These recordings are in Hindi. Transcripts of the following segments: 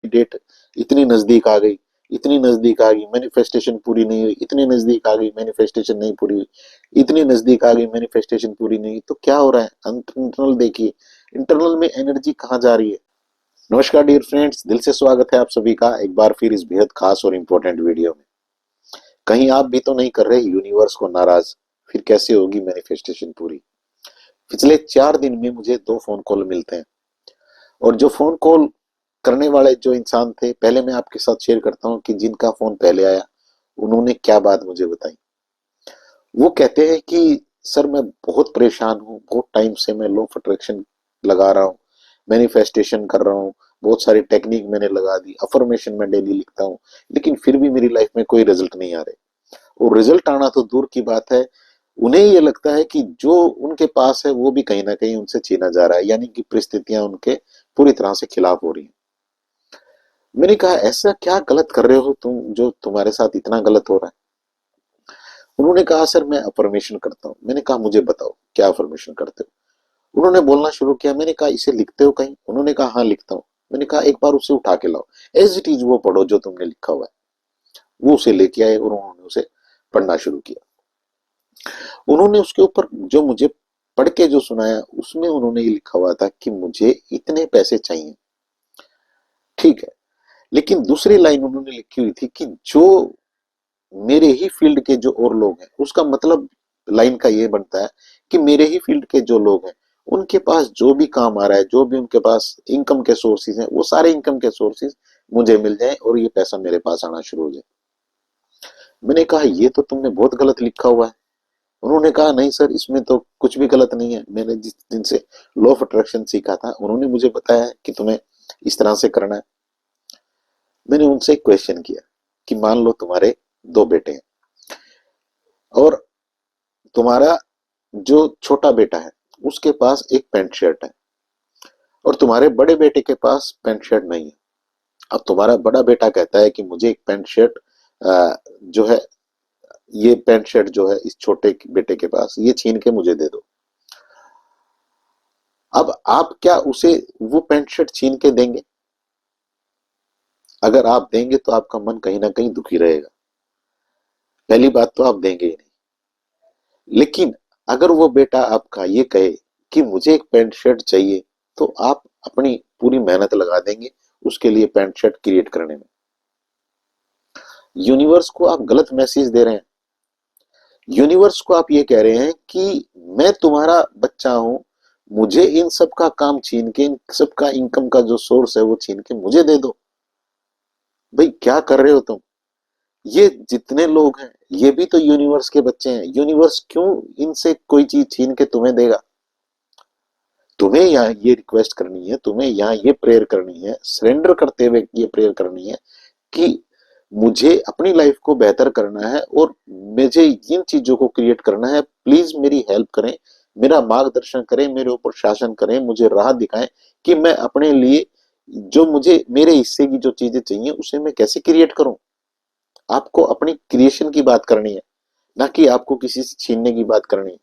डेट इतनी नजदीक आ गई, इतनी नजदीक आ गई, मैनिफेस्टेशन पूरी नहीं हुई, इतनी नजदीक आ गई, मैनिफेस्टेशन नहीं पूरी हुई, इतनी नजदीक आ गई, मैनिफेस्टेशन पूरी नहीं हुई। तो क्या हो रहा है? इंटरनल देखिए, इंटरनल में एनर्जी कहाँ जा रही है। नमस्कार डियर फ्रेंड्स, दिल से स्वागत है आप सभी का एक बार फिर इस बेहद खास और इम्पोर्टेंट वीडियो में। कहीं आप भी तो नहीं कर रहे यूनिवर्स को नाराज? फिर कैसे होगी मैनिफेस्टेशन पूरी? पिछले 4 दिन में मुझे 2 फोन कॉल मिलते हैं, और जो फोन कॉल करने वाले जो इंसान थे, पहले मैं आपके साथ शेयर करता हूँ कि जिनका फोन पहले आया उन्होंने क्या बात मुझे बताई। वो कहते हैं कि सर मैं बहुत परेशान हूँ, बहुत टाइम से मैं लॉ ऑफ अट्रैक्शन लगा रहा हूँ, मैनिफेस्टेशन कर रहा हूँ, बहुत सारी टेक्निक मैंने लगा दी, अफर्मेशन मैं डेली लिखता हूँ, लेकिन फिर भी मेरी लाइफ में कोई रिजल्ट नहीं आ रहे। और रिजल्ट आना तो दूर की बात है, उन्हें ये लगता है कि जो उनके पास है वो भी कहीं ना कहीं उनसे छीना जा रहा है, यानी कि परिस्थितियां उनके पूरी तरह से खिलाफ हो रही हैं। मैंने कहा ऐसा क्या गलत कर रहे हो तुम जो तुम्हारे साथ इतना गलत हो रहा है? उन्होंने कहा सर मैं अफर्मेशन करता हूँ। मैंने कहा मुझे बताओ क्या अफर्मेशन करते हो? उन्होंने बोलना शुरू किया। मैंने कहा इसे लिखते हो कहीं? उन्होंने कहा हाँ लिखता हूँ। मैंने कहा एक बार उसे उठा के लाओ, एज इट इज वो पढ़ो जो तुमने लिखा हुआ है। वो उसे लेके आए और उन्होंने उसे पढ़ना शुरू किया। उन्होंने उसके ऊपर जो मुझे पढ़ के जो सुनाया, उसमें उन्होंने ये लिखा हुआ था कि मुझे इतने पैसे चाहिए। ठीक है, लेकिन दूसरी लाइन उन्होंने लिखी हुई थी कि जो मेरे ही फील्ड के जो और लोग हैं, उसका मतलब लाइन का ये बनता है कि मेरे ही फील्ड के जो लोग हैं, उनके पास जो भी काम आ रहा है, जो भी उनके पास इनकम के सोर्सेज हैं, वो सारे इनकम के सोर्सेज मुझे मिल जाए और ये पैसा मेरे पास आना शुरू हो जाए। मैंने कहा ये तो तुमने बहुत गलत लिखा हुआ है। उन्होंने कहा नहीं सर, इसमें तो कुछ भी गलत नहीं है। मैंने जिस दिन से लॉ ऑफ अट्रैक्शन सीखा था, उन्होंने मुझे बताया है कि तुम्हें इस तरह से करना है। मैंने उनसे एक क्वेश्चन किया कि मान लो तुम्हारे 2 बेटे हैं, और तुम्हारा जो छोटा बेटा है उसके पास एक पैंट शर्ट है, और तुम्हारे बड़े बेटे के पास पैंट शर्ट नहीं है। अब तुम्हारा बड़ा बेटा कहता है कि मुझे एक पैंट शर्ट जो है, ये पैंट शर्ट जो है इस छोटे बेटे के पास, ये छीन के मुझे दे दो। अब आप क्या उसे वो पैंट शर्ट छीन के देंगे? अगर आप देंगे तो आपका मन कहीं ना कहीं दुखी रहेगा। पहली बात तो आप देंगे ही नहीं। लेकिन अगर वो बेटा आपका ये कहे कि मुझे एक पैंट शर्ट चाहिए, तो आप अपनी पूरी मेहनत लगा देंगे उसके लिए पैंट शर्ट क्रिएट करने में। यूनिवर्स को आप गलत मैसेज दे रहे हैं। यूनिवर्स को आप ये कह रहे हैं कि मैं तुम्हारा बच्चा हूं, मुझे इन सब का काम छीन के, इन सब का इनकम का जो सोर्स है वो छीन के मुझे दे दो। भाई क्या कर रहे हो तुम? ये जितने लोग हैं ये भी तो यूनिवर्स के बच्चे हैं। यूनिवर्स क्यों इनसे कोई चीज छीन के तुम्हें देगा? तुम्हें यहाँ ये रिक्वेस्ट करनी है, तुम्हें यहाँ ये प्रेयर करनी है, सरेंडर करते हुए ये प्रेयर करनी है कि मुझे अपनी लाइफ को बेहतर करना है और मुझे इन चीजों को क्रिएट करना है। प्लीज मेरी हेल्प करें, मेरा मार्गदर्शन करें, मेरे ऊपर शासन करें, मुझे राह दिखाएं कि मैं अपने लिए जो मुझे मेरे हिस्से की जो चीजें चाहिए उसे मैं कैसे क्रिएट करूं। आपको अपनी क्रिएशन की बात करनी है, ना कि आपको किसी से छीनने की बात करनी है।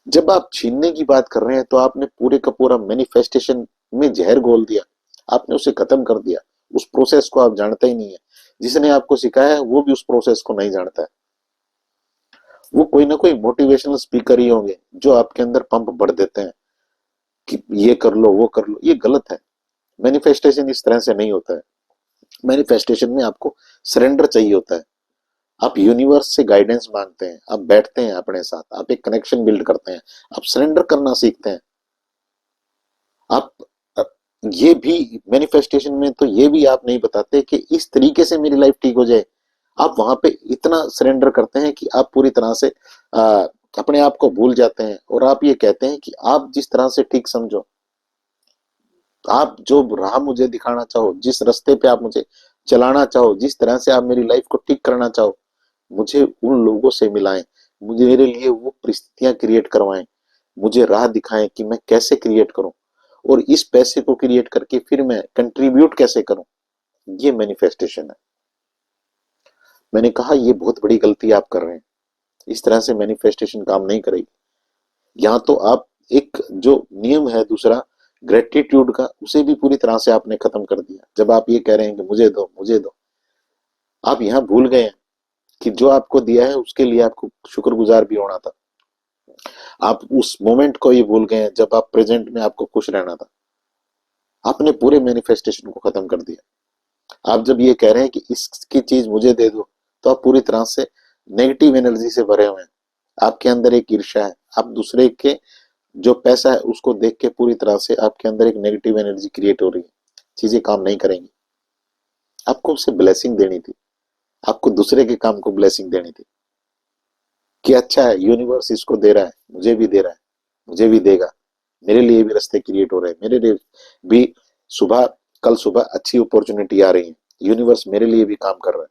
जब आप छीनने की बात कर रहे हैं तो आपने पूरे का पूरा मैनिफेस्टेशन में जहर घोल दिया, आपने उसे खत्म कर दिया। उस प्रोसेस को आप जानते ही नहीं है। जिसने आपको सिखाया है वो भी उस प्रोसेस को नहीं जानता है। वो कोई ना कोई मोटिवेशनल स्पीकर ही होंगे जो आपके अंदर पंप भर देते हैं कि ये कर लो वो कर लो। ये गलत है। मैनिफेस्टेशन इस तरह से नहीं होता है। मैनिफेस्टेशन में आपको सरेंडर चाहिए होता है। आप यूनिवर्स से गाइडेंस मांगते हैं, आप बैठते हैं अपने साथ, आप एक कनेक्शन बिल्ड करते हैं, आप सरेंडर करना सीखते हैं। आप ये भी मैनिफेस्टेशन में तो ये भी आप नहीं बताते कि इस तरीके से मेरी लाइफ ठीक हो जाए। आप वहां पे इतना सरेंडर करते हैं कि आप पूरी तरह से आ, अपने आप को भूल जाते हैं, और आप ये कहते हैं कि आप जिस तरह से ठीक समझो, आप जो राह मुझे दिखाना चाहो, जिस रास्ते पे आप मुझे चलाना चाहो, जिस तरह से आप मेरी लाइफ को ठीक करना चाहो, मुझे उन लोगों से मिलाएं, मुझे मेरे लिए वो परिस्थितियां क्रिएट करवाएं, मुझे राह दिखाएं कि मैं कैसे क्रिएट करूं, और इस पैसे को क्रिएट करके फिर मैं कंट्रीब्यूट कैसे करूं। ये मैनिफेस्टेशन है। मैंने कहा ये बहुत बड़ी गलती आप कर रहे हैं। इस तरह से मैनिफेस्टेशन काम नहीं करेगी। यहाँ तो आप एक जो नियम है दूसरा, ग्रेटिट्यूड का, उसे भी पूरी तरह से आपने खत्म कर दिया। जब आप ये कह रहे हैं कि मुझे दो मुझे दो, आप यहाँ भूल गए हैं कि जो आपको दिया है उसके लिए आपको शुक्रगुजार भी होना था। आप उस मोमेंट को ये भूल गए हैं जब आप प्रेजेंट में आपको खुश रहना था। आपने पूरे मैनिफेस्टेशन को खत्म कर दिया। आप जब ये कह रहे हैं कि इसकी चीज मुझे दे दो, तो आप पूरी तरह से नेगेटिव एनर्जी से भरे हुए हैं। आपके अंदर एक ईर्ष्या है, आप दूसरे के जो पैसा है उसको देख के पूरी तरह से आपके अंदर एक नेगेटिव एनर्जी क्रिएट हो रही है। चीजें काम नहीं करेंगी। आपको उसे ब्लेसिंग देनी थी, आपको दूसरे के काम को ब्लेसिंग देनी थी कि अच्छा है, यूनिवर्स इसको दे रहा है, मुझे भी दे रहा है, मुझे भी देगा, मेरे लिए भी रास्ते क्रिएट हो रहे हैं, मेरे लिए भी सुबह कल सुबह अच्छी अपॉर्चुनिटी आ रही है, यूनिवर्स मेरे लिए भी काम कर रहा है।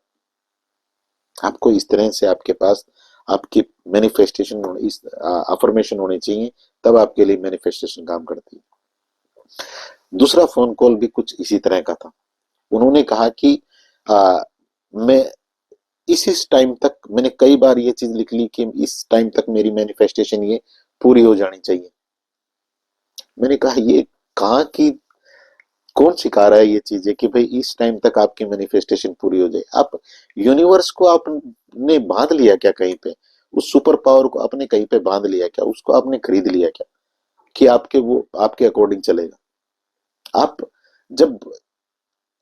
आपको इस तरह से आपके पास आपकी मैनिफेस्टेशन इस अफर्मेशन होनी चाहिए, तब आपके लिए मैनिफेस्टेशन काम करती है। दूसरा फोन कॉल भी कुछ इसी तरह का था। उन्होंने कहा कि मैं इस टाइम तक, मैंने कई बार ये चीज लिख ली कि इस टाइम तक मेरी मैनिफेस्टेशन ये पूरी हो जानी चाहिए। मैंने कहा ये कहाँ की, कौन सिखा रहा है ये चीजें कि भाई इस टाइम तक आपकी मैनिफेस्टेशन पूरी हो जाए। आप यूनिवर्स को आपने बांध लिया क्या कहीं पे? उस सुपर पावर को आपने कहीं पे बांध लिया क्या? उसको आपने खरीद लिया क्या कि आपके वो आपके अकॉर्डिंग चलेगा? आप जब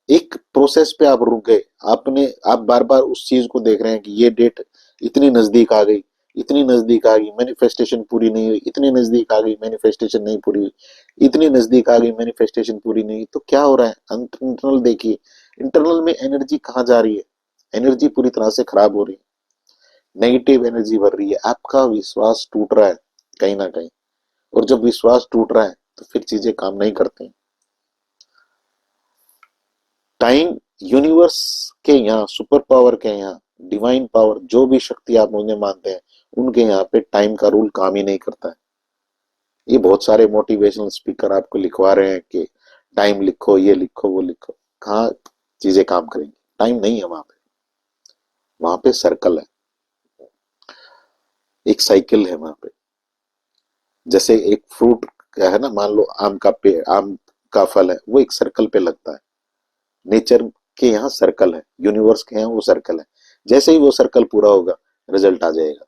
एक प्रोसेस पे आप रुक गए, आपने आप बार बार उस चीज को देख रहे हैं कि ये डेट इतनी नजदीक आ गई, इतनी नजदीक आ गई, मैनिफेस्टेशन पूरी नहीं हुई, इतनी नजदीक आ गई, मैनिफेस्टेशन नहीं पूरी हुई, इतनी नजदीक आ गई, मैनिफेस्टेशन पूरी नहीं हुई, तो क्या हो रहा है? इंटरनल देखिए, इंटरनल में एनर्जी कहाँ जा रही है? एनर्जी पूरी तरह से खराब हो रही है, नेगेटिव एनर्जी बढ़ रही है, आपका विश्वास टूट रहा है कहीं ना कहीं। और जब विश्वास टूट रहा है तो फिर चीजें काम नहीं करती। टाइम, यूनिवर्स के यहाँ, सुपर पावर के यहाँ, डिवाइन पावर, जो भी शक्ति आप उन्हें मानते हैं, उनके यहाँ पे टाइम का रूल काम ही नहीं करता है। ये बहुत सारे मोटिवेशनल स्पीकर आपको लिखवा रहे हैं कि टाइम लिखो, ये लिखो, वो लिखो, कहाँ चीजें काम करेंगी? टाइम नहीं है वहां पे। वहां पे सर्कल है, एक साइकिल है वहां पे। जैसे एक फ्रूट का है ना, मान लो आम का पेड़, आम का फल है, वो एक सर्कल पे लगता है। नेचर के यहाँ सर्कल है, यूनिवर्स के यहाँ वो सर्कल है। जैसे ही वो सर्कल पूरा होगा, रिजल्ट आ जाएगा।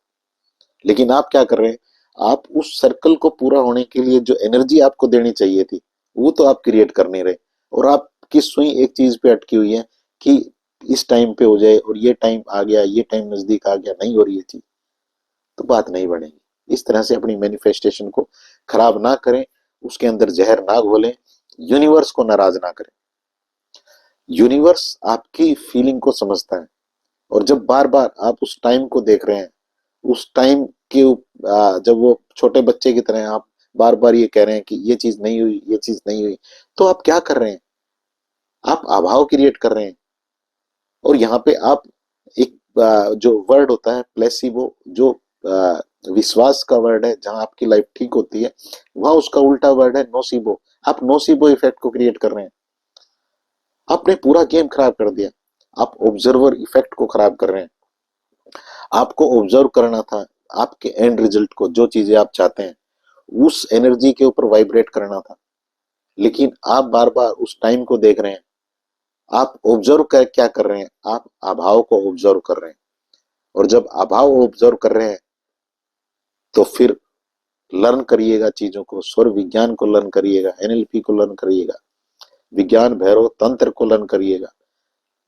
लेकिन आप क्या कर रहे हैं? आप उस सर्कल को पूरा होने के लिए जो एनर्जी आपको देनी चाहिए थी, वो तो आप क्रिएट कर नहीं रहे। और आपकी सुई एक चीज पे अटकी हुई है कि इस टाइम पे हो जाए, और ये टाइम आ गया, ये टाइम नजदीक आ गया, नहीं हो रही है चीज, तो बात नहीं बढ़ेगी। इस तरह से अपनी मैनिफेस्टेशन को खराब ना करें, उसके अंदर जहर ना घोलें, यूनिवर्स को नाराज ना करें। यूनिवर्स आपकी फीलिंग को समझता है। और जब बार बार आप उस टाइम को देख रहे हैं, उस टाइम के जब वो छोटे बच्चे की तरह आप बार बार ये कह रहे हैं कि ये चीज नहीं हुई, ये चीज नहीं हुई, तो आप क्या कर रहे हैं? आप अभाव क्रिएट कर रहे हैं। और यहाँ पे आप एक जो वर्ड होता है प्लेसिबो, जो विश्वास का वर्ड है, जहां आपकी लाइफ ठीक होती है, वहां उसका उल्टा वर्ड है नोसिबो। आप नोसिबो इफेक्ट को क्रिएट कर रहे हैं। आपने पूरा गेम खराब कर दिया। आप ऑब्जर्वर इफेक्ट को खराब कर रहे हैं। आपको ऑब्जर्व करना था आपके एंड रिजल्ट को, जो चीजें आप चाहते हैं, उस एनर्जी के ऊपर वाइब्रेट करना था। लेकिन आप बार बार उस टाइम को देख रहे हैं। आप ऑब्जर्व कर क्या कर रहे हैं? आप अभाव को ऑब्जर्व कर रहे हैं। और जब अभाव ऑब्जर्व कर रहे हैं, तो फिर लर्न करिएगा चीजों को, स्वर विज्ञान को लर्न करिएगा, एनएलपी को लर्न करिएगा, विज्ञान भैरव तंत्र को लर्न करिएगा,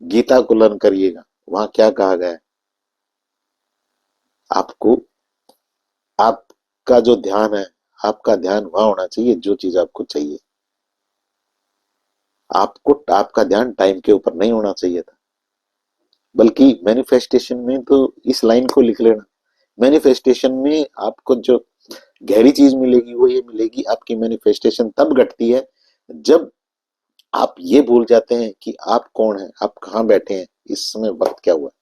गीता को लर्न करिएगा। वहां क्या कहा गया है? आपको, आपका जो ध्यान है, आपका ध्यान वहां होना चाहिए जो चीज आपको चाहिए। आपको आपका ध्यान टाइम के ऊपर नहीं होना चाहिए था। बल्कि मैनिफेस्टेशन में तो इस लाइन को लिख लेना, मैनिफेस्टेशन में आपको जो गहरी चीज मिलेगी वो ये मिलेगी, आपकी मैनिफेस्टेशन तब घटती है जब आप ये भूल जाते हैं कि आप कौन हैं, आप कहाँ बैठे हैं, इस समय वक्त क्या हुआ है।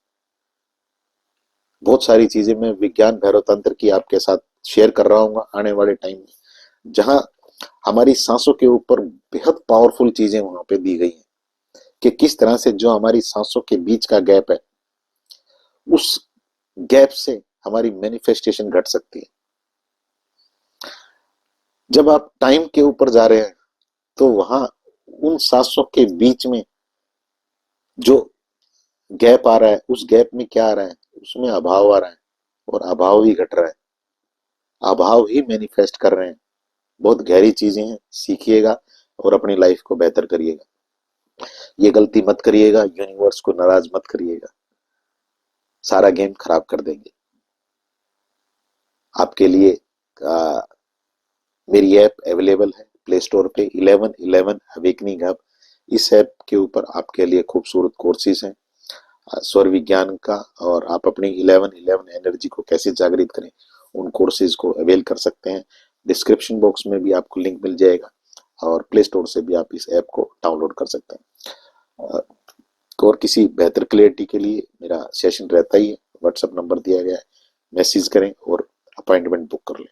बहुत सारी चीजें मैं विज्ञान भैरव तंत्र की आपके साथ शेयर कर रहा हूँ आने वाले टाइम में, जहां हमारी सांसों के ऊपर बेहद पावरफुल चीजें वहां पे दी गई हैं कि किस तरह से जो हमारी सांसों के बीच का गैप है, उस गैप से हमारी मैनिफेस्टेशन घट सकती है। जब आप टाइम के ऊपर जा रहे हैं, तो वहां उन 700 के बीच में जो गैप आ रहा है, उस गैप में क्या आ रहा है, उसमें अभाव आ रहा है, और अभाव ही घट रहा है, अभाव ही मैनिफेस्ट कर रहे हैं। बहुत गहरी चीजें हैं, सीखिएगा और अपनी लाइफ को बेहतर करिएगा। ये गलती मत करिएगा, यूनिवर्स को नाराज मत करिएगा, सारा गेम खराब कर देंगे। आपके लिए आ, मेरी ऐप अवेलेबल है प्ले स्टोर पे, 1111 अवेकनिंग हब। इस ऐप के ऊपर आपके लिए खूबसूरत कोर्सेज हैं स्वर विज्ञान का, और आप अपनी 1111 एनर्जी को कैसे जागृत करें, उन कोर्सेज को अवेल कर सकते हैं। डिस्क्रिप्शन बॉक्स में भी आपको लिंक मिल जाएगा, और प्ले स्टोर से भी आप इस ऐप को डाउनलोड कर सकते हैं। और किसी बेहतर क्लियरिटी के लिए मेरा सेशन रहता ही है, व्हाट्सएप नंबर दिया गया है, मैसेज करें और अपॉइंटमेंट बुक कर लें।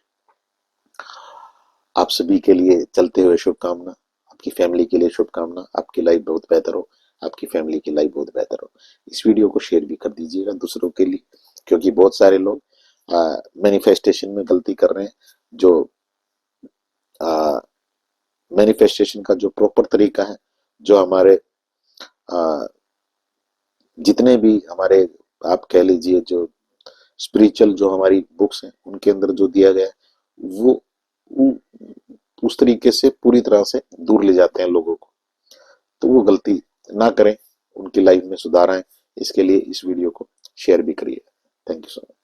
आप सभी के लिए चलते हुए शुभकामना, आपकी फैमिली के लिए शुभकामना, आपकी लाइफ बहुत बेहतर हो, आपकी फैमिली की लाइफ बहुत बेहतर हो। इस वीडियो को शेयर भी कर दीजिएगा दूसरों के लिए, क्योंकि बहुत सारे लोग मैनिफेस्टेशन में गलती कर रहे हैं। जो मैनिफेस्टेशन का जो प्रॉपर तरीका है, जो हमारे आ, जितने भी हमारे, आप कह लीजिए जो स्पिरिचुअल जो हमारी बुक्स हैं, उनके अंदर जो दिया गया है, वो उस तरीके से पूरी तरह से दूर ले जाते हैं लोगों को। तो वो गलती ना करें, उनकी लाइफ में सुधार आए, इसके लिए इस वीडियो को शेयर भी करिए। Thank you so much.